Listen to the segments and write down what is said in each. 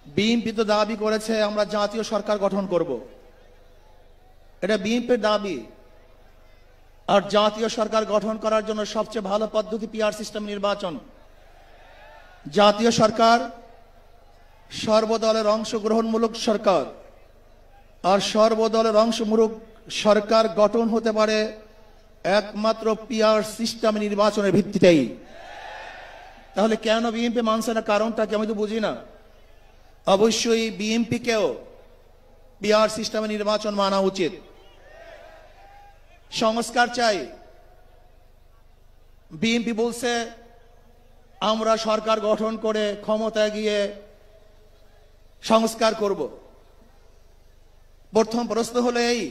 BNP তো দাবি করেছে আমরা জাতীয় সরকার গঠন করব, এটা বিএনপির দাবি। আর জাতীয় সরকার গঠন করার জন্য সবচেয়ে ভালো পদ্ধতি পিআর সিস্টেম নির্বাচন। জাতীয় সরকার সর্বদলের অংশগ্রহণমূলক সরকার, আর সর্বদলের অংশমূলক সরকার গঠন হতে পারে একমাত্র পিআর সিস্টেম নির্বাচনের ভিত্তিতেই। তাহলে কেন বিএনপি মানছে না, কারণটা কি আমি তো বুঝি না। অবশ্যই বিএনপিকেও পিআর সিস্টেমে নির্বাচন মানা উচিত। সংস্কার চাই। বিএনপি বলছে আমরা সরকার গঠন করে ক্ষমতায় গিয়ে সংস্কার করব। প্রথম প্রশ্ন হলো এই,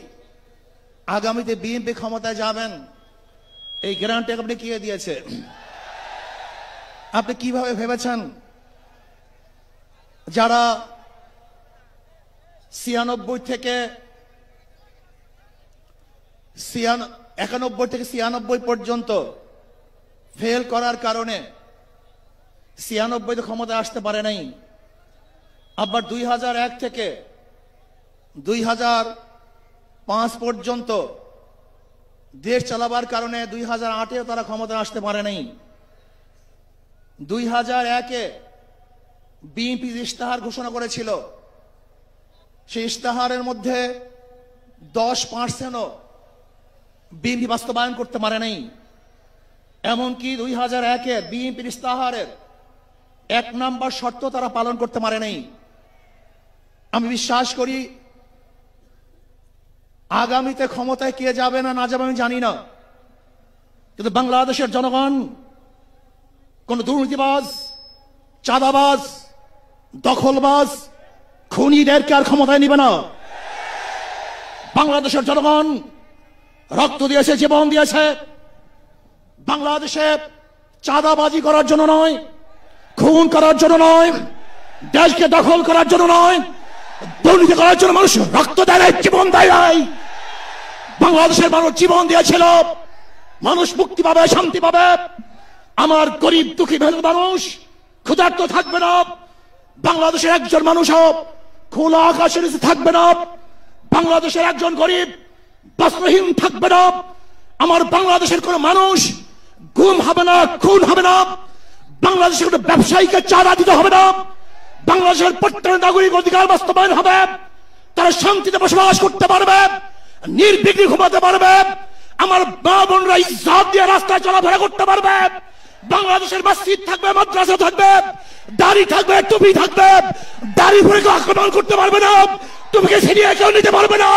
আগামীতে বিএনপি ক্ষমতায় যাবেন, এই গ্যারান্টি আপনি কে দিয়েছে? আপনি কিভাবে ভেবেছেন যারা 91 থেকে 96 পর্যন্ত ফেল করার কারণে 96 ক্ষমতায় আসতে পারে নাই, আবার 2001 থেকে 2005 পর্যন্ত দেশ চালাবার কারণে 2008-এও তারা ক্ষমতায় আসতে পারে নাই। 2001-এ বিএনপি ইশতেহার ঘোষণা করেছিল, সেই ইশতেহারের মধ্যে 10%ও বিএনপি বাস্তবায়ন করতে পারে নাই। এমনকি 2001-এ বিএনপির ইশতেহারের 1 নম্বর শর্ত তারা পালন করতে পারে নাই। আমি বিশ্বাস করি আগামীতে ক্ষমতায় কে যাবে না যাবে আমি জানি না, কিন্তু বাংলাদেশের জনগণ কোন দুর্নীতিবাজ, চাঁদাবাজ, দখলবাজ, খুনিদেরকে আর ক্ষমতায় নিবে না। বাংলাদেশের জনগণ রক্ত দিয়েছে, জীবন দিয়েছে বাংলাদেশে চাঁদাবাজি করার জন্য নয়, খুন করার জন্য নয়, দেশকে দখল করার জন্য নয়, দুর্নীতি করার জন্য মানুষ রক্ত দেয়, জীবন দেয়। বাংলাদেশের মানুষ জীবন দিয়েছিল, মানুষ মুক্তি পাবে, শান্তি পাবে। আমার গরিব দুঃখী মানুষ ক্ষুধার্ত থাকবে না, বাংলাদেশের একজন মানুষ খোলা আকাশের নিচে থাকবে না, বাংলাদেশের একজন গরিব বস্ত্রহীন থাকবে না, আমার বাংলাদেশের কোন মানুষ গুম হবে না, খুন হবে না, বাংলাদেশের কোন ব্যবসায়ীকে চাঁদা দিতে হবে না, বাংলাদেশের প্রত্যেক নাগরিক অধিকার বাস্তবায়ন হবে, তারা শান্তিতে বসবাস করতে পারবে, নির্বিঘ্নে ঘুমাতে পারবে, আমার মা বোনরা ইজ্জত দিয়ে রাস্তায় চলাফেরা করতে পারবে, বাংলাদেশের মসজিদ থাকবে, মাদ্রাসা থাকবে, দাড়ি থাকবে, টুপি থাকবে, দাড়ি পরে কেউ আক্রমণ করতে পারবে না, টুপিকে ছিনিয়ে কেউ নিতে পারবে না,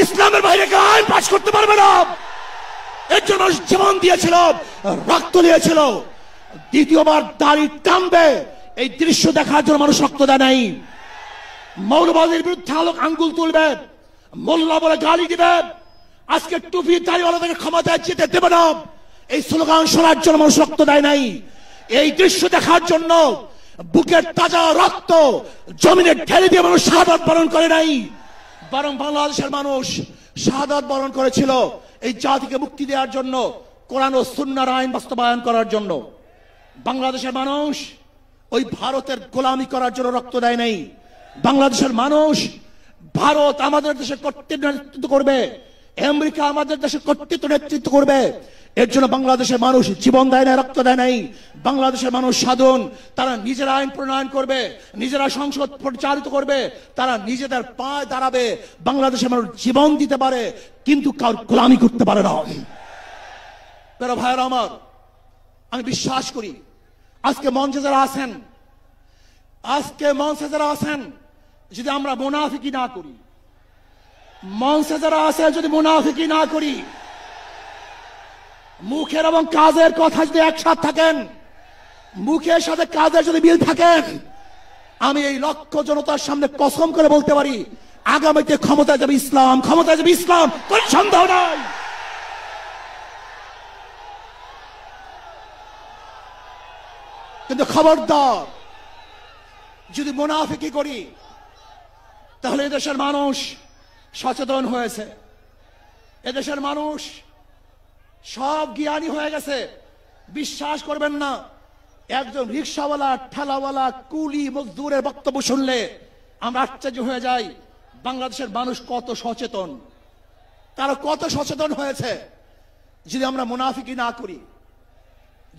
ইসলামের বাইরে কেউ আইন পাস করতে পারবে না। এর জন্য জীবন দিয়েছিল, রক্ত দিয়েছিল। দ্বিতীয়বার দাড়ি টানবে এই দৃশ্য দেখার জন্য মানুষ রক্ত দেয় নাই। মৌলবাদীর বিরুদ্ধে আঙ্গুল তুলবে, মোল্লা বলে গালি দিবে, আজকে টুপি দাড়িওয়ালাদের ক্ষমতায় যেতে দেবে না, এই স্লোগান শোনার জন্য মানুষ রক্ত দেয় নাই। এই দৃশ্য দেখার জন্য বুকের তাজা রক্ত জমিনে ঢেলে দিয়ে মানুষ শাহাদাত বরণ করে নাই, বরং বাংলাদেশের মানুষ শাহাদাত বরণ করেছিল এই জাতিকে মুক্তি দেওয়ার জন্য, কোরআন ও সুন্নাহর আইন বাস্তবায়ন করার জন্য। বাংলাদেশের মানুষ ওই ভারতের গোলামি করার জন্য রক্ত দেয় নাই। বাংলাদেশের মানুষ ভারত আমাদের দেশে কর্তৃত্ব নেতৃত্ব করবে, আমেরিকা আমাদের দেশে কর্তৃত্ব নেতৃত্ব করবে, এর জন্য বাংলাদেশের মানুষ জীবন দেয় না, রক্ত দেয় নাই। বাংলাদেশের মানুষ সাধন, তারা নিজেরা আইন প্রণয়ন করবে, নিজেরা সংসদ পরিচালিত করবে, তারা নিজেদের পায়ে দাঁড়াবে, বাংলাদেশের মানুষ জীবন দিতে পারে কিন্তু কার গোলামি করতে পারে না। প্রিয় ভাইরা আমার, আমি বিশ্বাস করি আজকে মঞ্চে যারা আছেন, যদি আমরা মুনাফিকি না করি, মঞ্চে যারা আছে যদি মুনাফিকি না করি, মুখের এবং কাজের কথা যদি একসাথে থাকেন, মুখের সাথে কাজের যদি মিল থাকেন, আমি এই লক্ষ জনতার সামনে কসম করে বলতে পারি আগামীতে ক্ষমতায় যাবে ইসলাম, ক্ষমতায় যাবে ইসলাম, কোনো সন্দেহ নাই। কিন্তু খবরদার যদি মুনাফিকি করি তাহলে এদেশের মানুষ সচেতন হয়েছে, এদেশের মানুষ সব জ্ঞানী হয়ে গেছে। বিশ্বাস করবেন না, একজন রিকশাওয়ালা, ঠেলাওয়ালা, কুলি মজদুরের বক্তব্য শুনলে আমরা আশ্চর্য হয়ে যাই বাংলাদেশের মানুষ কত সচেতন, তারা কত সচেতন হয়েছে। যদি আমরা মুনাফিকি না করি,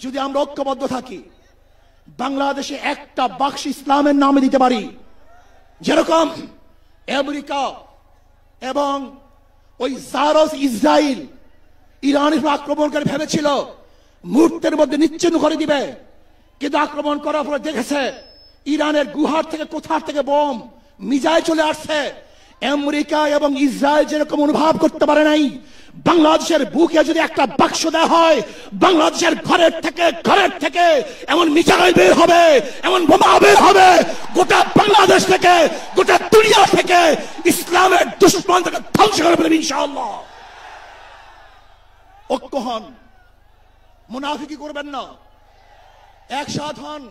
যদি আমরা ঐক্যবদ্ধ থাকি, বাংলাদেশে একটা বাক্স ইসলামের নামে দিতে পারি। যেরকম আমেরিকা এবং ওই জারস ইসরায়েল ইরানের উপর আক্রমণ করে ভেবেছিল মুহূর্তের মধ্যে নিচ্ছিন্ন করে দিবে, কিন্তু আক্রমণ করার পরে দেখেছে ইরানের গুহার থেকে কোথা থেকে বোম মিজাইল চলে আসছে। আমেরিকা এবং ইসরায়েল যেরকম অনুভব করতে পারে নাই, বাংলাদেশের বুকে যদি একটা বাক্স দেওয়া হয়, বাংলাদেশের ঘরের থেকে এমন মিসাইল বের হবে, এমন বোমা বের হবে, গোটা বাংলাদেশ থেকে, গোটা দুনিয়া থেকে ইসলামের দুশমনকে ধ্বংস করে ফেলবে ইনশাআল্লাহ। ঐক্য হন, মুনাফিকি করবেন না, একসাথ হন,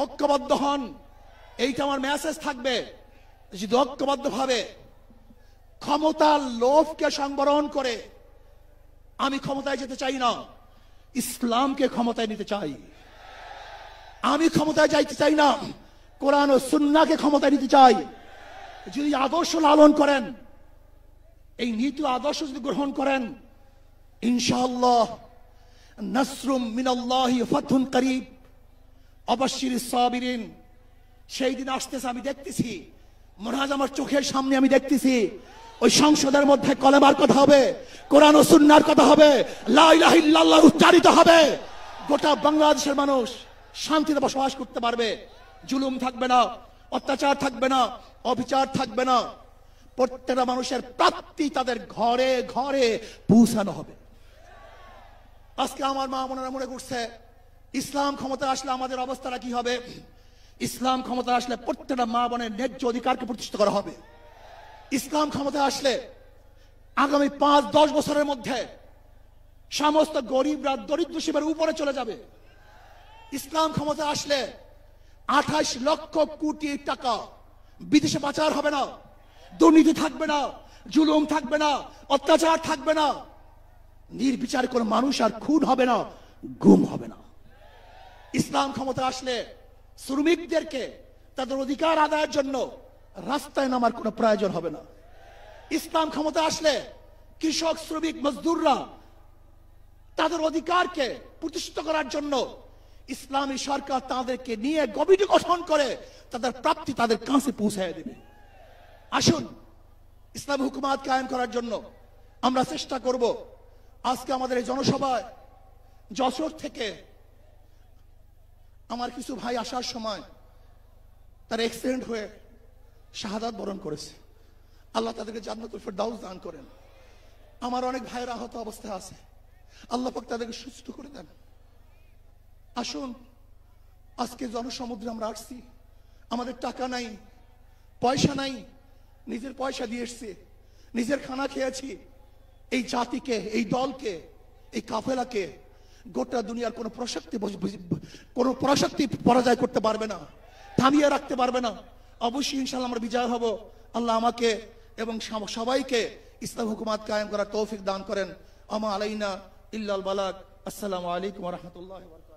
ঐক্যবদ্ধ হন। এইটা আমার মেসেজ থাকবে। যদি ঐক্যবদ্ধ ভাবে ক্ষমতার লোভকে সংবরণ করে, আমি ক্ষমতায় যেতে চাই না, ইসলামকে ক্ষমতায় নিতে চাই। আমি ক্ষমতায় যাইতে চাই না, কোরআন ও সুন্নাহকে ক্ষমতায় নিতে চাই। যদি আদর্শ লালন করেন, এই নীতি আদর্শ যদি গ্রহণ করেন, ইনশাআল্লাহ নাসরুম মিনাল্লাহি ফাতহুন করিব অবাশশিরিস সাবিরিন। সেই দিন আসতেছে, আমি দেখতেছি, মনে হয় আমার চোখের সামনে আমি দেখতেছি ওই সংসদের মধ্যে কলেমার কথা হবে, কোরআন ও সুন্নাহর কথা হবে, লা ইলাহা ইল্লাল্লাহ উচ্চারিত হবে। গোটা বাংলাদেশের মানুষ শান্তিতে বসবাস করতে পারবে, জুলুম থাকবে না, অত্যাচার থাকবে না, অবিচার থাকবে না। প্রত্যেকটা মানুষের প্রাপ্তি তাদের ঘরে ঘরে পৌঁছানো হবে। আজকে আমার মা বোনেরা মনে করছে ইসলাম ক্ষমতা আসলে আমাদের অবস্থাটা কি হবে। ইসলাম ক্ষমতা আসলে প্রত্যেকটা মা বোনের ন্যায্য অধিকারকে প্রতিষ্ঠিত করা হবে। ইসলাম ক্ষমতা আসলে আগামী 5-10 বছরের মধ্যে সমস্ত গরিবরা দরিদ্র সীমার উপরে চলে যাবে। ইসলাম ক্ষমতা আসলে 28 লক্ষ কোটি টাকা বিদেশে পাচার হবে না, দুর্নীতি থাকবে না, জুলুম থাকবে না, অত্যাচার থাকবে না, নির্বিচারে কোনো মানুষ আর খুন হবে না, গুম হবে না। ইসলাম ক্ষমতা আসলে শ্রমিকদেরকে তাদের অধিকার আদায়ের জন্য রাস্তায় নামার কোনো প্রয়োজন হবে না। ইসলাম ক্ষমতা আসলে কৃষক, শ্রমিক, মজদুররা তাদের অধিকারকে প্রতিষ্ঠিত করার জন্য ইসলামী সরকার তাদেরকে নিয়ে কমিটি গঠন করে তাদের প্রাপ্তি তাদের কাছে পৌঁছায় দেবে। আসুন ইসলাম হুকুমাত কায়েম করার জন্য আমরা চেষ্টা করব। আজকে আমাদের এই জনসভায় যশোর থেকে আমার কিছু ভাই আসার সময় তার অ্যাক্সিডেন্ট হয়ে শাহাদাত বরণ করেছে। আল্লাহ তাদেরকে জান্নাতুল ফেরদাউস দান করেন। আমার অনেক ভাইয়ের আহত অবস্থায় আছে, আল্লাহ পাক তাদেরকে সুস্থ করে দেন। আসুন আজকে জনসমুদ্রে আমরা আসছি, আমাদের টাকা নাই, পয়সা নাই, নিজের পয়সা দিয়ে এসছি, নিজের খানা খেয়েছি। এই জাতিকে, এই দলকে, এই কাফেলাকে গোটা দুনিয়ার কোনো প্রশক্তি পরাজয় করতে পারবে না, থামিয়ে রাখতে পারবে না। অবশ্যই ইনশাআল্লাহ আমরা বিজয় হব। আল্লাহ আমাকে এবং সবাইকে ইসলাম হুকুমাত কায়েম করার তৌফিক দান করেন। আমা আলাইনা ইল্লাল বালাগ। আসসালামু আলাইকুম ওয়া রাহমাতুল্লাহি ওয়া বারাকাতুহু।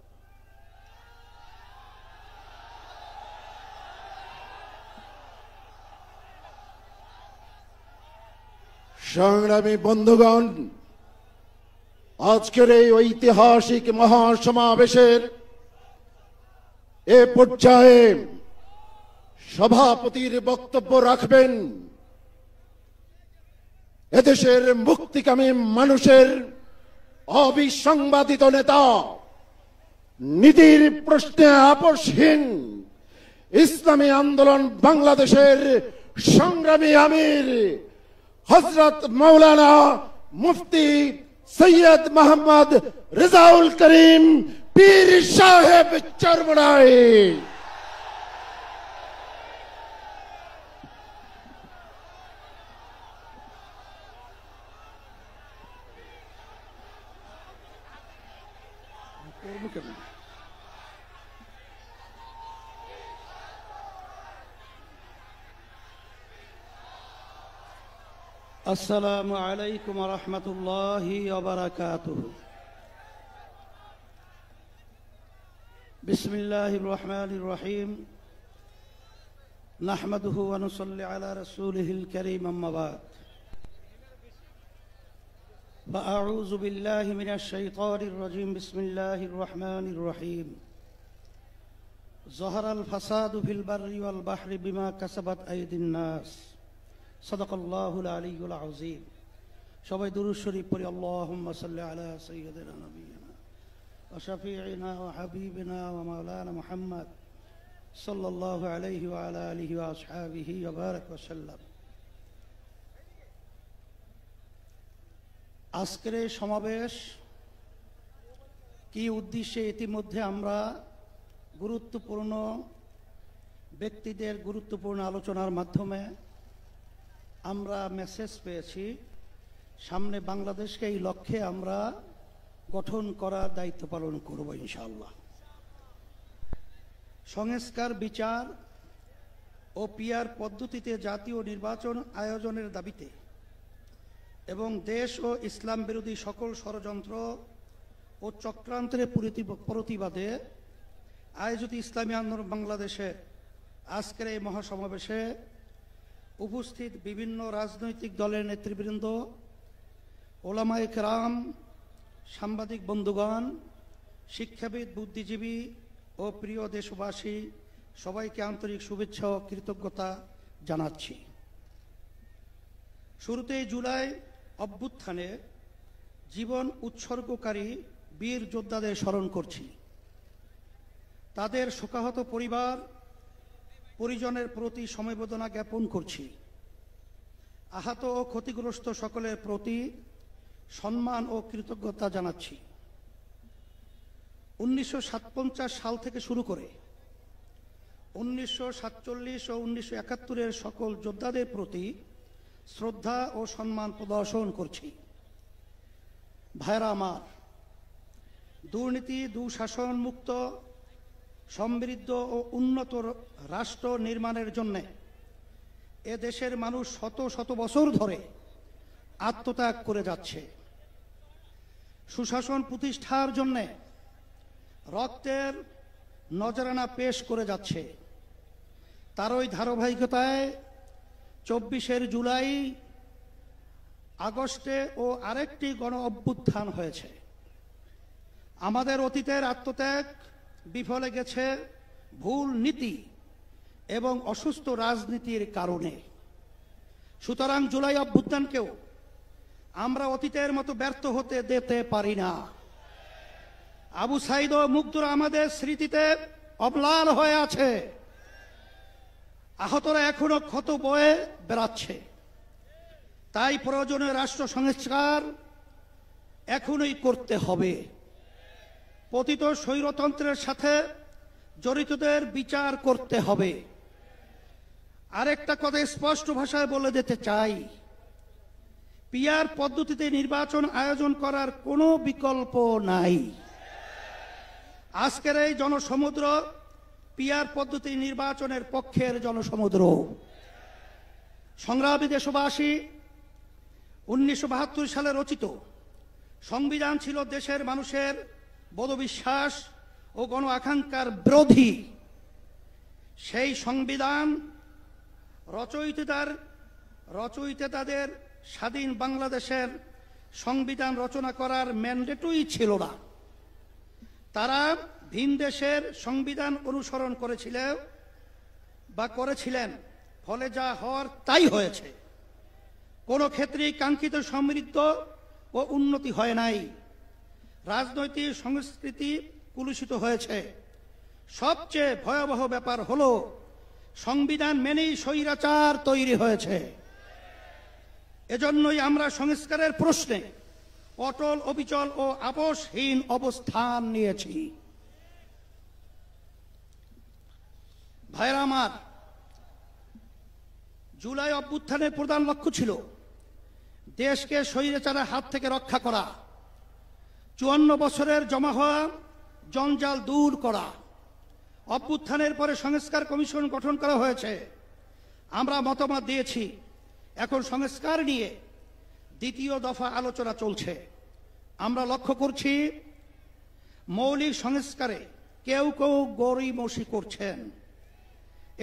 সংগ্রামী বন্ধুগণ, আজকের এই ঐতিহাসিক মহাসমাবেশের এ পর্যায়ে সভাপতির বক্তব্য রাখবেন এদেশের মুক্তিকামী মানুষের অবিসংবাদিত নেতা, নীতির প্রশ্নে আপোষহীন ইসলামী আন্দোলন বাংলাদেশের সংগ্রামী আমির হযরত মাওলানা মুফতি সৈয়দ মোহাম্মদ রেজাউল করিম পীর সাহেব চরমনাই। আসসালামু আলাইকুম ওয়া রাহমাতুল্লাহি ওয়া বারাকাতুহু। بسم الله الرحمن الرحيم نحمده ونصلي على رسوله الكريم أما بعد فأعوذ بالله من الشيطان الرجيم بسم الله الرحمن الرحيم ظهر الفساد في البر والبحر بما كسبت أيدي الناس صدق الله العلي العظيم সবাই দুরূদ শরীফ পড়ি আল্লাহুম্মা সাল্লি আলা সাইয়্যিদিনা নাবিয়িনা ওয়া শাফিঈনা ওয়া হাবিবিনা ওয়া মাওলানা মুহাম্মদ সাল্লাল্লাহু আলাইহি ওয়া আলা আলিহি ওয়া আসহাবিহি ওয়া বারাক ওয়া সাল্লাম। আজকের এই সমাবেশ কি উদ্দেশ্যে ইতিমধ্যে আমরা গুরুত্বপূর্ণ ব্যক্তিদের গুরুত্বপূর্ণ আলোচনার মাধ্যমে আমরা মেসেজ পেয়েছি, সামনে বাংলাদেশকে এই লক্ষ্যে আমরা গঠন করার দায়িত্ব পালন করব ইনশাআল্লাহ। সংস্কার, বিচার ও পিআর পদ্ধতিতে জাতীয় নির্বাচন আয়োজনের দাবিতে এবং দেশ ও ইসলাম বিরোধী সকল ষড়যন্ত্র ও চক্রান্তের প্রতিবাদে আয়োজিত ইসলামী আন্দোলন বাংলাদেশে আজকের এই মহাসমাবেশে উপস্থিত বিভিন্ন রাজনৈতিক দলের নেতৃবৃন্দ, ওলামায়ে কেরাম, সাংবাদিক বন্ধুগণ, শিক্ষাবিদ, বুদ্ধিজীবী ও প্রিয় দেশবাসী, সবাইকে আন্তরিক শুভেচ্ছা ও কৃতজ্ঞতা জানাচ্ছি। শুরুতেই জুলাই অভ্যুত্থানে জীবন উৎসর্গকারী বীর যোদ্ধাদের স্মরণ করছি। তাদের শোকাহত পরিবার পরিজনের প্রতি সমবেদনা জ্ঞাপন করছি। আহত ও ক্ষতিগ্রস্ত সকলের প্রতি সম্মান ও কৃতজ্ঞতা জানাচ্ছি। 1957 সাল থেকে শুরু করে 1947 ও 1971 সকল যোদ্ধাদের প্রতি শ্রদ্ধা ও সম্মান প্রদর্শন করছি। ভাইরা আমার, দুর্নীতি, দুঃশাসন মুক্ত, সমৃদ্ধ ও উন্নত রাষ্ট্র নির্মাণের জন্য এ দেশের মানুষ শত শত বছর ধরে আত্মত্যাগ করে যাচ্ছে। সুশাসন প্রতিষ্ঠার জন্য রক্তের নজরানা পেশ করে যাচ্ছে। তারই ধারাবাহিকতায় 24 জুলাই, আগস্টে ও আরেকটি গণ অভ্যুত্থান হয়েছে। আমাদের অতীতের আত্মত্যাগ বিফলে গেছে ভুল নীতি এবং অসুস্থ রাজনীতির কারণে। সুতরাং জুলাই অভ্যুত্থানকেও আমরা অতীতের মতো ব্যর্থ হতে দিতে পারি না। আবু সাইদ ও মুগ্ধরা আমাদের স্মৃতিতে অম্লান হয়ে আছে। আহতরা এখনো ক্ষত বয়ে বেড়াচ্ছে। তাই প্রয়োজনীয় রাষ্ট্র সংস্কার এখনই করতে হবে। পতিত স্বৈরতন্ত্রের সাথে জড়িতদের বিচার করতে হবে। আরেকটা কথা স্পষ্ট ভাষায় বলে দিতে চাই, পিআর পদ্ধতিতে নির্বাচন আয়োজন করার কোনো বিকল্প নাই। আজকের এই জনসমুদ্র পিআর পদ্ধতি নির্বাচনের পক্ষের জনসমুদ্র। সংগ্রামী দেশবাসী, 1972 সালে রচিত সংবিধান ছিল দেশের মানুষের বোধবিশ্বাস ও গণ আকাঙ্ক্ষার বিরোধী। সেই সংবিধান রচয়িতাদের স্বাধীন বাংলাদেশের সংবিধান রচনা করার ম্যান্ডেটই ছিল না। তারা ভিন দেশের সংবিধান অনুসরণ করেছিলেন, ফলে যা হওয়ার তাই হয়েছে। কোনো ক্ষেত্রেই কাঙ্ক্ষিত সমৃদ্ধ ও উন্নতি হয় নাই। রাজনৈতিক সংস্কৃতি কুলুষিত হয়েছে। সবচেয়ে ভয়াবহ ব্যাপার হলো সংবিধান মেনেই স্বৈরাচার তৈরি হয়েছে। এজন্যই আমরা সংস্কারের প্রশ্নে অটল, অবিচল ও আপোষহীন অবস্থান নিয়েছি। ভাইরা আমার, জুলাই অভ্যুত্থানের প্রধান লক্ষ্য ছিল দেশকে স্বৈরাচারের হাত থেকে রক্ষা করা, 54 বছরের জমা হওয়া জঞ্জাল দূর করা। অভ্যুত্থানের পরে সংস্কার কমিশন গঠন করা হয়েছে। আমরা মতামত দিয়েছি। এখন সংস্কার নিয়ে দ্বিতীয় দফা আলোচনা চলছে। আমরা লক্ষ্য করছি মৌলিক সংস্কারে কেউ কেউ গড়িমসি করছেন।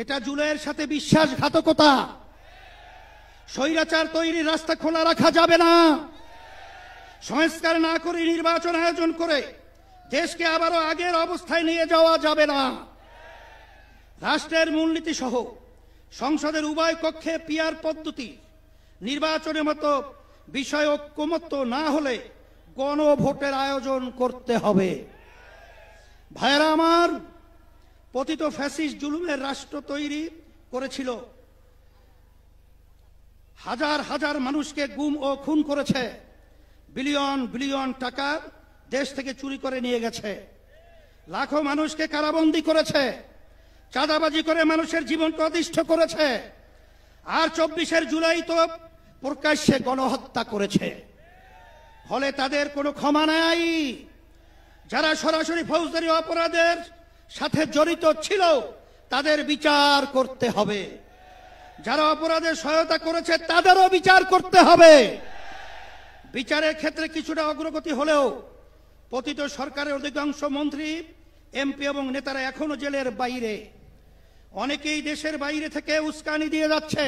এটা জুলাইয়ের সাথে বিশ্বাসঘাতকতা। স্বৈরাচার তৈরির রাস্তা খোলা রাখা যাবে না। সংস্কার না করে নির্বাচন আয়োজন করে দেশকে আবারও আগের অবস্থায় নিয়ে যাওয়া যাবে না। রাষ্ট্রের মূলনীতি সহ সংসদের উভয় কক্ষে পিআর পদ্ধতি নির্বাচনের মতো বিষয় ঐক্যমত্য না হলে গণভোটের আয়োজন করতে হবে। ভাইরা আমার, পতিত ফ্যাসিস্ট জুলুমের রাষ্ট্র তৈরি করেছিল, হাজার হাজার মানুষকে গুম ও খুন করেছে, বিলিয়ন বিলিয়ন টাকা দেশ থেকে চুরি করে নিয়ে গেছে, লাখো মানুষকে কারাবন্দী করেছে, চাঁদাবাজি করে মানুষের জীবনকে অতিষ্ঠ করেছে, আর 24 জুলাই তো প্রকাশ্যে গণহত্যা করেছে। ফলে তাদের কোনো ক্ষমা নাই। যারা সরাসরি ফৌজদারি অপরাধের সাথে জড়িত ছিল তাদের বিচার করতে হবে। যারা অপরাধে সহায়তা করেছে তাদেরও বিচার করতে হবে। বিচারের ক্ষেত্রে কিছুটা অগ্রগতি হলেও পতিত সরকারের অধিকাংশ মন্ত্রী, এমপি এবং নেতারা এখনো জেলের বাইরে। অনেকেই দেশের বাইরে থেকে উস্কানি দিয়ে যাচ্ছে।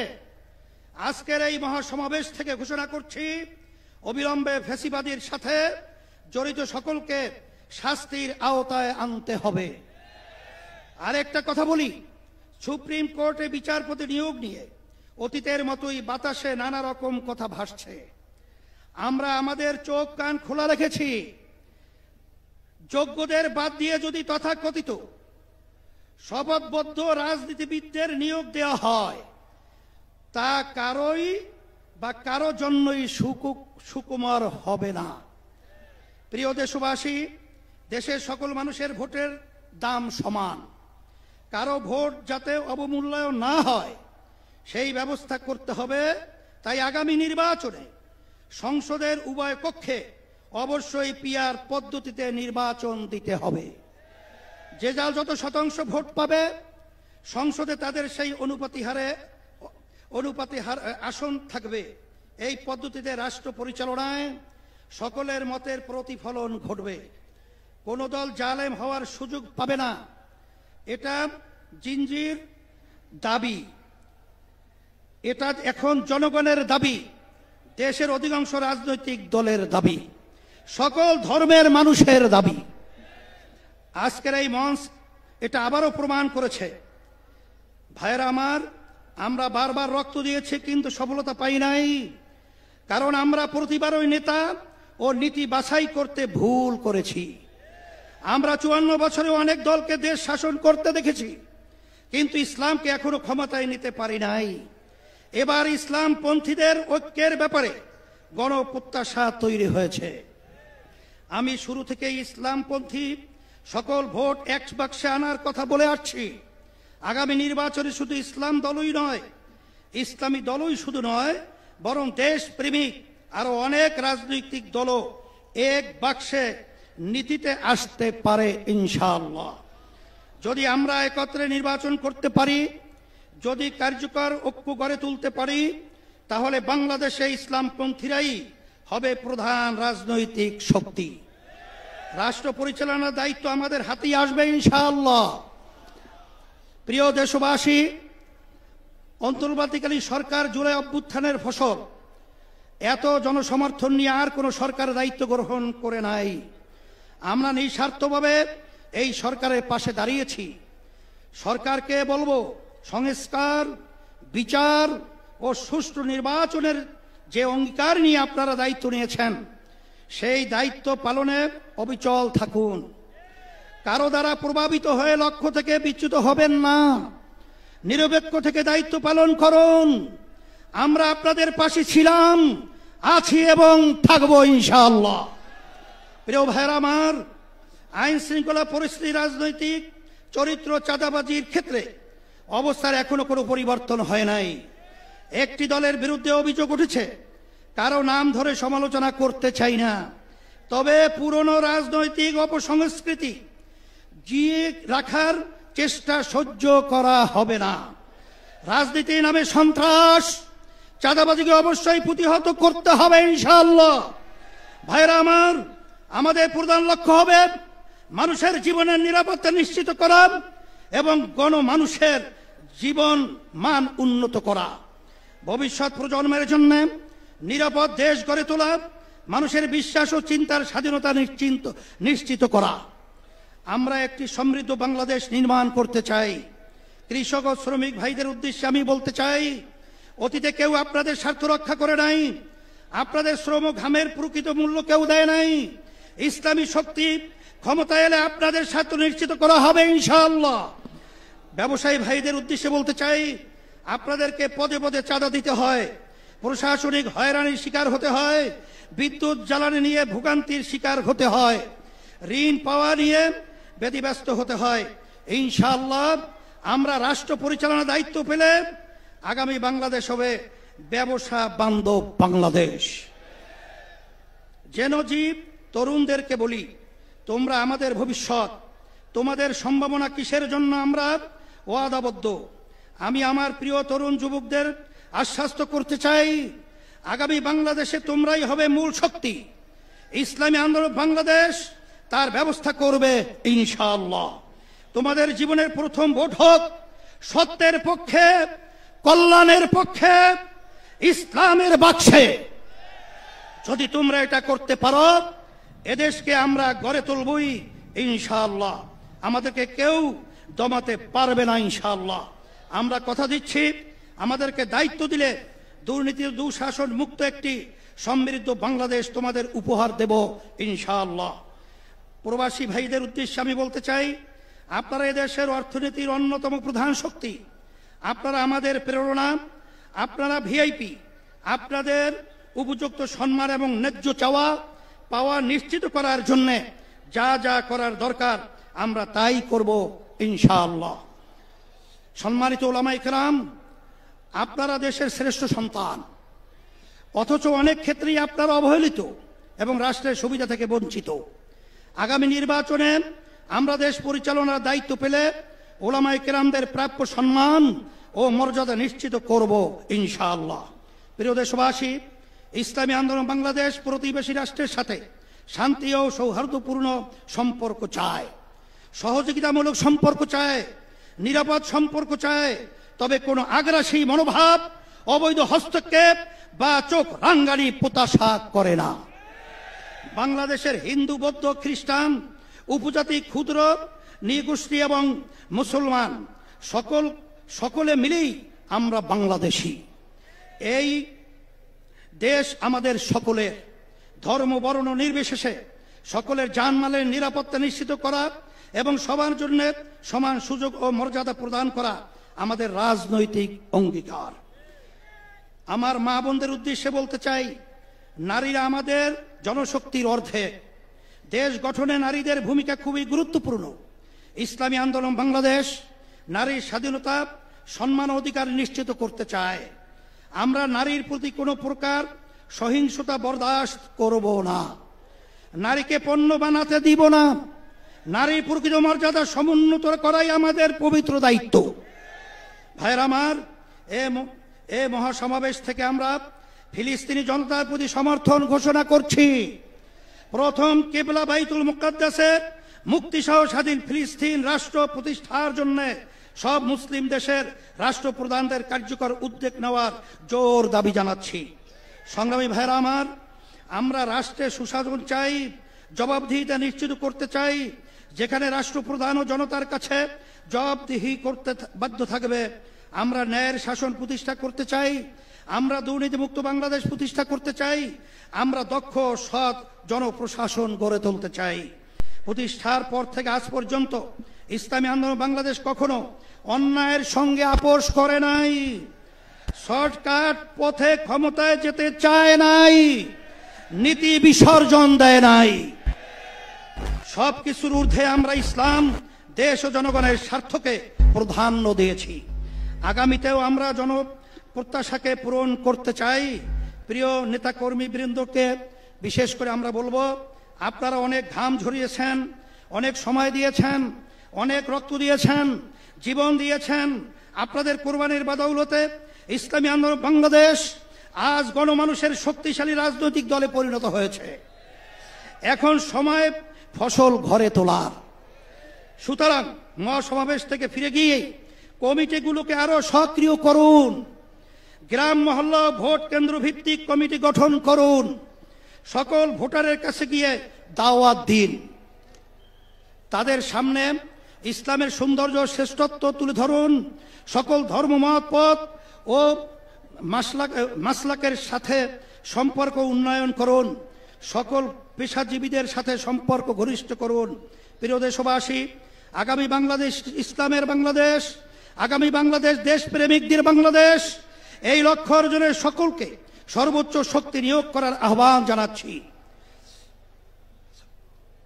আজকের এই মহাসমাবেশ থেকে ঘোষণা করছি, অবিলম্বে ফ্যাসিবাদীর সাথে জড়িত সকলকে শাস্তির আওতায় আনতে হবে। আরেকটা কথা বলি, সুপ্রিম কোর্টে বিচারপতি নিয়োগ নিয়ে অতীতের মতোই বাতাসে নানা রকম কথা ভাসছে। আমরা আমাদের চোখ কান খোলা রেখেছি। যোগ্যদের বাদ দিয়ে যদি তথাকথিত শপথবদ্ধ রাজনীতিবিদদের নিয়োগ দেওয়া হয়, তা কারো জন্যই সুকুমার হবে না। প্রিয় দেশবাসী, দেশের সকল মানুষের ভোটের দাম সমান। কারো ভোট যাতে অবমূল্যায়ন না হয় সেই ব্যবস্থা করতে হবে। তাই আগামী নির্বাচনে সংসদের উভয় কক্ষে অবশ্যই পিআর পদ্ধতিতে নির্বাচন দিতে হবে। যে যার যত শতাংশ ভোট পাবে সংসদে তাদের সেই অনুপাতি হারে আসন থাকবে। এই পদ্ধতিতে রাষ্ট্র পরিচালনায় সকলের মতের প্রতিফলন ঘটবে। কোন দল জালেম হওয়ার সুযোগ পাবে না। এটা জিনজির দাবি, এটা এখন জনগণের দাবি, দেশের অধিকাংশ রাজনৈতিক দলের দাবি, সকল ধর্মের মানুষের দাবি। আজকের এই মঞ্চ এটা আবারও প্রমাণ করেছে। ভাইরা আমার, আমরা বারবার রক্ত দিয়েছি কিন্তু সফলতা পাই নাই। কারণ আমরা প্রতিবারই নেতা ও নীতি বাছাই করতে ভুল করেছি। আমরা 54 বছরে অনেক দলকে দেশ শাসন করতে দেখেছি, কিন্তু ইসলামকে এখনো ক্ষমতায় নিতে পারি নাই। এবার ইসলামপন্থীদের ঐক্যের ব্যাপারে গণপ্রত্যাশা তৈরি হয়েছে। আমি শুরু থেকে ইসলামপন্থী সকল ভোট এক বাক্সে আনার কথা বলে আসছি। আগামী নির্বাচনে শুধু ইসলাম দলই নয়, ইসলামী দলই শুধু নয়, বরং দেশ প্রেমিক আরো অনেক রাজনৈতিক দলও এক বাক্সে নীতিতে আসতে পারে ইনশাআল্লাহ। যদি আমরা একত্রে নির্বাচন করতে পারি, যদি কার্যকর ঐক্য গড়ে তুলতে পারি, তাহলে বাংলাদেশে ইসলামপন্থীরাই হবে প্রধান রাজনৈতিক শক্তি। রাষ্ট্র পরিচালনার দায়িত্ব আমাদের হাতেই আসবে ইনশাআল্লাহ। প্রিয় দেশবাসী, অন্তর্বর্তীকালীন সরকার জুলাই অভ্যুত্থানের ফসল। এত জনসমর্থন নিয়ে আর কোনো সরকার দায়িত্ব গ্রহণ করে নাই। আমরা নিঃস্বার্থভাবে এই সরকারের পাশে দাঁড়িয়েছি। সরকারকে বলবো, সংস্কার, বিচার ও সুষ্ঠু নির্বাচনের যে অঙ্গীকার নিয়ে আপনারা দায়িত্ব নিয়েছেন, সেই দায়িত্ব পালনে অবিচল থাকুন। কারো দ্বারা প্রভাবিত হয়ে লক্ষ্য থেকে বিচ্যুত হবেন না। নিরপেক্ষ থেকে দায়িত্ব পালন করুন। আমরা আপনাদের পাশে ছিলাম, আছি এবং থাকবো ইনশাআল্লাহ। প্রিয় ভাইরা আমার, আইন শৃঙ্খলা পরিস্থিতি, রাজনৈতিক চরিত্র, চাঁদাবাজির ক্ষেত্রে অবস্থার এখনো কোনো পরিবর্তন হয় নাই। একটি দলের বিরুদ্ধে অভিযোগ উঠেছে, কারো নাম ধরে সমালোচনা করতে চাই না। তবে পুরনো রাজনৈতিক অপসংস্কৃতি জিয়ে রাখার চেষ্টা সহ্য করা হবে না। রাজনীতির নামে সন্ত্রাস, চাঁদাবাজিকে অবশ্যই প্রতিহত করতে হবে ইনশাআল্লাহ। ভাইরা আমার, আমাদের প্রধান লক্ষ্য হবে মানুষের জীবনের নিরাপত্তা নিশ্চিত করা এবং গণমানুষের জীবন মান উন্নত করা, ভবিষ্যৎ প্রজন্মের জন্য নিরাপদ দেশ গড়ে তোলা, মানুষের বিশ্বাস ও চিন্তার স্বাধীনতা নিশ্চিত করা। আমরা একটি সমৃদ্ধ বাংলাদেশ নির্মাণ করতে চাই। কৃষক ও শ্রমিক ভাইদের উদ্দেশ্যে আমি বলতে চাই, অতীতে কেউ আপনাদের স্বার্থ রক্ষা করে নাই, আপনাদের শ্রম ঘামের প্রকৃত মূল্য কেউ দেয় নাই। ইসলামী শক্তি ক্ষমতা এলে আপনাদের স্বার্থ নিশ্চিত করা হবে ইনশাআল্লাহ। ব্যবসায়ী ভাইদের উদ্দেশ্যে বলতে চাই, আপনাদেরকে পদে পদে চাঁদা দিতে হয়, প্রশাসনিক হয়রানির শিকার হতে হয়, বিদ্যুৎ জ্বালানি নিয়ে ভোগান্তির শিকার হতে হয়, ঋণ পাওয়া নিয়ে ব্যতিব্যস্ত হতে হয়। ইনশাআল্লাহ আমরা রাষ্ট্র পরিচালনার দায়িত্ব পেলে আগামী বাংলাদেশ হবে ব্যবসা বান্ধব বাংলাদেশ। জেনজিব তরুণদেরকে বলি, তোমরা আমাদের ভবিষ্যৎ, তোমাদের সম্ভাবনা কিসের জন্য আমরা ওয়াদাবদ্ধ। আমি আমার প্রিয় তরুণ যুবকদের আশ্বস্ত করতে চাই, আগামী বাংলাদেশে তোমরাই হবে মূল শক্তি। ইসলামী আন্দোলন বাংলাদেশ তার ব্যবস্থা করবে ইনশাআল্লাহ। তোমাদের জীবনের প্রথম ভোট হোক সত্যের পক্ষে, কল্যাণের পক্ষে, ইসলামের বাক্সে। যদি তোমরা এটা করতে পারো, এদেশকে আমরা গড়ে তুলবই ইনশাআল্লাহ। আমাদেরকে কেউ দমাতে পারবে না ইনশাআল্লাহ। আমরা কথা দিচ্ছি, আমাদেরকে দায়িত্ব দিলে দুর্নীতির দুঃশাসন মুক্ত একটি সমৃদ্ধ বাংলাদেশ তোমাদের উপহার দেব ইনশাআল্লাহ। প্রবাসী ভাইদের উদ্দেশ্যে আমি বলতে চাই, আপনারা এদেশের অর্থনীতির অন্যতম প্রধান শক্তি, আপনারা আমাদের প্রেরণা, আপনারা ভিআইপি। আপনাদের উপযুক্ত সম্মান এবং ন্যায্য চাওয়া পাওয়া নিশ্চিত করার জন্য যা যা করার দরকার আমরা তাই করব ইনশাআল্লাহ। সম্মানিত ওলামায়ে কেরাম, আপনারা দেশের শ্রেষ্ঠ সন্তান, অথচ অনেক ক্ষেত্রেই আপনারা অবহেলিত এবং রাষ্ট্রের সুবিধা থেকে বঞ্চিত। আগামী নির্বাচনে আমরা দেশ পরিচালনার দায়িত্ব পেলে ওলামায়ে কেরামদের প্রাপ্য সম্মান ও মর্যাদা নিশ্চিত করব ইনশাআল্লাহ। প্রিয় দেশবাসী, ইসলামী আন্দোলন বাংলাদেশ প্রতিবেশী রাষ্ট্রের সাথে শান্তি ও সৌহার্দ্যপূর্ণ সম্পর্ক চায়, সহযোগিতামূলক সম্পর্ক চায়, নিরাপদ সম্পর্ক চায়। তবে কোনো আগ্রাসী মনোভাব, অবৈধ হস্তক্ষেপ বা চোখ রাঙ্গানি প্রত্যাশা করে না। বাংলাদেশের হিন্দু, বৌদ্ধ, খ্রিস্টান, উপজাতি, ক্ষুদ্র নৃগোষ্ঠী এবং মুসলমান সকলে মিলেই আমরা বাংলাদেশী। এই দেশ আমাদের সকলের, ধর্ম বর্ণ নির্বিশেষে সকলের জানমালের নিরাপত্তা নিশ্চিত করা এবং সবার জন্য সমান সুযোগ ও মর্যাদা প্রদান করা আমাদের রাজনৈতিক অঙ্গীকার। আমার মা বোনদের উদ্দেশ্যে বলতে চাই, নারীরা আমাদের জনশক্তির অর্ধেক। দেশ গঠনে নারীদের ভূমিকা খুবই গুরুত্বপূর্ণ। ইসলামী আন্দোলন বাংলাদেশ নারীর স্বাধীনতা, সম্মান, অধিকার নিশ্চিত করতে চায়। আমরা নারীর প্রতি কোনো প্রকার সহিংসতা বরদাস্ত করব না, নারীকে পণ্য বানাতে দিব না। নারীর প্রকৃত মর্যাদা সমুন্নত করাই আমাদের পবিত্র দায়িত্ব। ভাইয়ের আমার, এ মহাসমাবেশ থেকে আমরা ফিলিস্তিনি জনতার প্রতি সমর্থন ঘোষণা করছি। প্রথম কিবলা বাইতুল মুকাদ্দাসের মুক্তিসহ স্বাধীন ফিলিস্তিন রাষ্ট্র প্রতিষ্ঠার জন্য সব মুসলিম দেশের রাষ্ট্রপ্রধানদের কার্যকর উদ্যোগ নেওয়ার জোর দাবি জানাচ্ছি। সংগ্রামী ভাইরা আমার, আমরা রাষ্ট্রে সুশাসন চাই, জবাবদিহিতা নিশ্চিত করতে চাই, যেখানে রাষ্ট্রপ্রধান ও জনতার কাছে জবাবদিহি করতে বাধ্য থাকবে। আমরা ন্যায়ের শাসন প্রতিষ্ঠা করতে চাই, আমরা দুর্নীতিমুক্ত বাংলাদেশ প্রতিষ্ঠা করতে চাই, আমরা দক্ষ সৎ জনপ্রশাসন গড়ে তুলতে চাই। প্রতিষ্ঠার পর থেকে আজ পর্যন্ত ইসলামী আন্দোলন বাংলাদেশ কখনো অন্যায়ের সঙ্গে আপোষ করে নাই, শর্টকাট পথে ক্ষমতায় যেতে চায় নাই, নীতি বিসর্জন দেয় নাই। সবকিছুর ঊর্ধ্বে আমরা ইসলাম, দেশ ও জনগণের স্বার্থকে প্রাধান্য দিয়েছি। আগামীতেও আমরা জনপ্রত্যাশাকে পূরণ করতে চাই। প্রিয় নেতাকর্মী বৃন্দকে বিশেষ করে আমরা বলবো, আপনারা অনেক ঘাম ঝরিয়েছেন, অনেক সময় দিয়েছেন, অনেক রক্ত দিয়েছেন, জীবন দিয়েছেন। আপনাদের কোরবানির বদৌলতে ইসলামী আন্দোলন বাংলাদেশ আজ গণমানুষের শক্তিশালী রাজনৈতিক দলে পরিণত হয়েছে। এখন সময় ফসল ঘরে তোলার। সুতরাং মহাসমাবেশ থেকে ফিরে গিয়ে কমিটিগুলোকে আরো সক্রিয় করুন, গ্রাম মহল্লা ভোট কেন্দ্র ভিত্তিক কমিটি গঠন করুন, সকল ভোটারের কাছে গিয়ে দাওয়াত দিন, তাদের সামনে ইসলামের সৌন্দর্য শ্রেষ্ঠত্ব তুলে ধরুন, সকল ধর্মমত পথ ও মাসলাকের সাথে সম্পর্ক উন্নয়ন করুন, সকল পেশাজীবীদের সাথে সম্পর্ক ঘনিষ্ঠ করুন। প্রিয় দেশবাসী, আগামী বাংলাদেশ ইসলামের বাংলাদেশ, আগামী বাংলাদেশ দেশপ্রেমিকদের বাংলাদেশ, এই লক্ষ্য অর্জনের সকলকে সর্বোচ্চ শক্তি নিয়োগ করার আহ্বান জানাচ্ছি।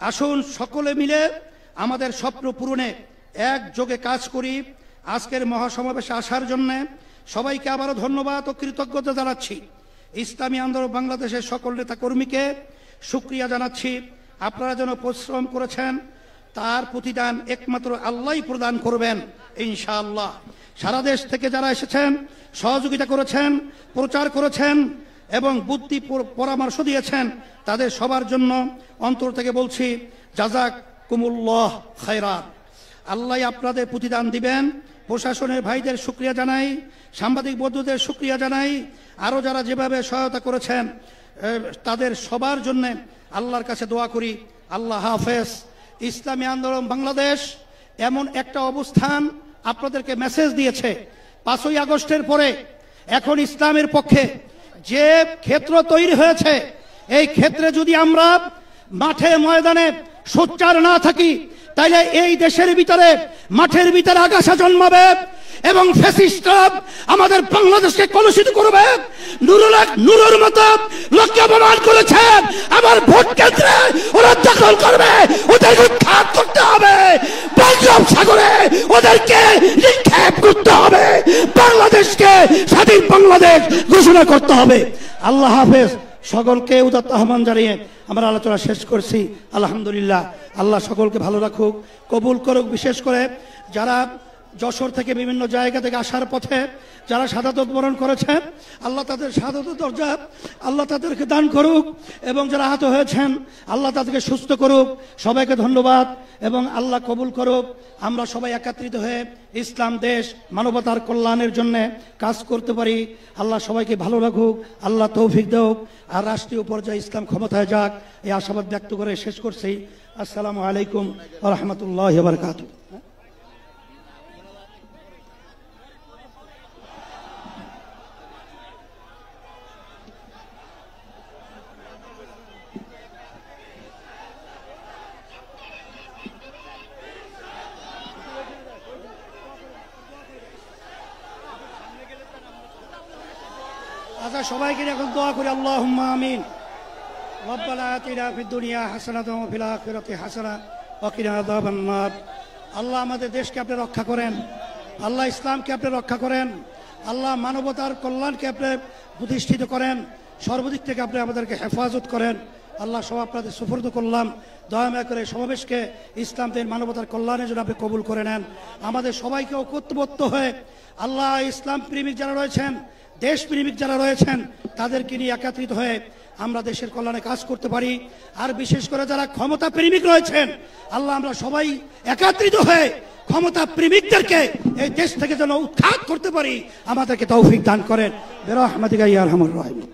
আসুন সকলে মিলে আমাদের স্বপ্ন পূরণে একযোগে কাজ করি। আজকের মহাসমাবেশে আসার জন্য সবাইকে আবারও ধন্যবাদ ও কৃতজ্ঞতা জানাচ্ছি। ইসলামী আন্দোলন বাংলাদেশের সকল নেতা কর্মীকে শুকরিয়া জানাচ্ছি। আপনারা যেন পরিশ্রম করেছেন, তার প্রতিদান একমাত্র আল্লাহই প্রদান করবেন ইনশাআল্লাহ। সারা দেশ থেকে যারা এসেছেন, সহযোগিতা করেছেন, প্রচার করেছেন এবং বুদ্ধি পরামর্শ দিয়েছেন, তাদের সবার জন্য অন্তর থেকে বলছি জাযাকুমুল্লাহ খায়রান। আল্লাহ আপনাদের প্রতিদান দিবেন। প্রশাসনের ভাইদের শুকরিয়া জানাই, সাংবাদিক বন্ধুদের শুকরিয়া জানাই, আরো যারা যেভাবে সহায়তা করেছেন তাদের সবার জন্য আল্লাহর কাছে দোয়া করি। আল্লাহ হাফেজ। ইসলামী আন্দোলন বাংলাদেশ এমন একটা অবস্থান আপনাদেরকে মেসেজ দিয়েছে, 5ই আগস্টের পরে এখন ইসলামের পক্ষে যে ক্ষেত্র তৈরি হয়েছে, এই ক্ষেত্রে যদি আমরা মাঠে ময়দানে সোচ্চার না থাকি, তাইলে এই দেশের ভিতরে মাঠের ভিতরে আগাছা জন্মাবে এবং ফ্যাসিস্টরা আমাদের বাংলাদেশকে কলুষিত করবে। নুরুর মতো লোককে অপমান করেছেন, আবার ভোট কেন্দ্রে ওরা দখল করবে, ওদের উৎখাত করতে হবে, বঙ্গোপসাগরে ওদেরকে নিক্ষেপ করতে হবে, বাংলাদেশকে স্বাধীন বাংলাদেশ ঘোষণা করতে হবে। আল্লাহ হাফেজ। সকলকে উদাত্ত আহ্বান জানিয়ে আমরা আলোচনা শেষ করছি। আলহামদুলিল্লাহ। আল্লাহ সকলকে ভালো রাখুক, কবুল করুক। বিশেষ করে যারা যশোর থেকে বিভিন্ন জায়গা থেকে আসার পথে যারা শাহাদাত বরণ করেছেন, আল্লাহ তাদের শাহাদাতের দরজা আল্লাহ তাদেরকে দান করুক, এবং যারা আহত হয়েছেন আল্লাহ তাদেরকে সুস্থ করুক। সবাইকে ধন্যবাদ এবং আল্লাহ কবুল করুক। আমরা সবাই একত্রিত হয়ে ইসলাম দেশ মানবতার কল্যাণের জন্য কাজ করতে পারি। আল্লাহ সবাইকে ভালো রাখুক, আল্লাহ তৌফিক দেউক, আর রাষ্ট্রীয় পর্যায়ে ইসলাম ক্ষমতায় যাক, এই আশাবাদ ব্যক্ত করে শেষ করছি। আসসালামু আলাইকুম ওয়া রাহমাতুল্লাহি ওয়া বারাকাতুহু। আচ্ছা, সবাইকে এখন দোয়া করি। আল্লাহুম্মা আমিন। রব্বানা আতিনা ফিদ দুনিয়া হাসানাতাও ওয়া ফিল আখিরাতি হাসানাতাও ওয়া কিনা আযাবান নার। আল্লাহ আমাদের দেশকে আপনি রক্ষা করেন, আল্লাহ ইসলামকে আপনি রক্ষা করেন, আল্লাহ মানবতার কল্যাণকে আপনি প্রতিষ্ঠিত করেন, সর্বদিক থেকে আপনি আমাদেরকে হেফাজত করেন। আল্লাহ সব আপনাদের সুপর্দ করলাম। দয়া করে সমাবেশকে ইসলামদের মানবতার কল্যাণের জন্য আপনি কবুল করে নেন। আমাদের সবাইকে ঐক্যবদ্ধ হয়ে আল্লাহ ইসলাম প্রেমিক যারা রয়েছেন, দেশপ্রেমিক যারা রয়েছেন, তাদেরকে নিয়ে একত্রিত হয়ে আমরা দেশের কল্যাণে কাজ করতে পারি। আর বিশেষ করে যারা ক্ষমতা প্রেমিক রয়েছেন, আল্লাহ আমরা সবাই একত্রিত হয়ে ক্ষমতা প্রেমিকদেরকে এই দেশ থেকে যেন উৎখাত করতে পারি, আমাদেরকে তৌফিক দান করেন। বিরহমাতিকা ইয়া আরহামার রাহিমিন।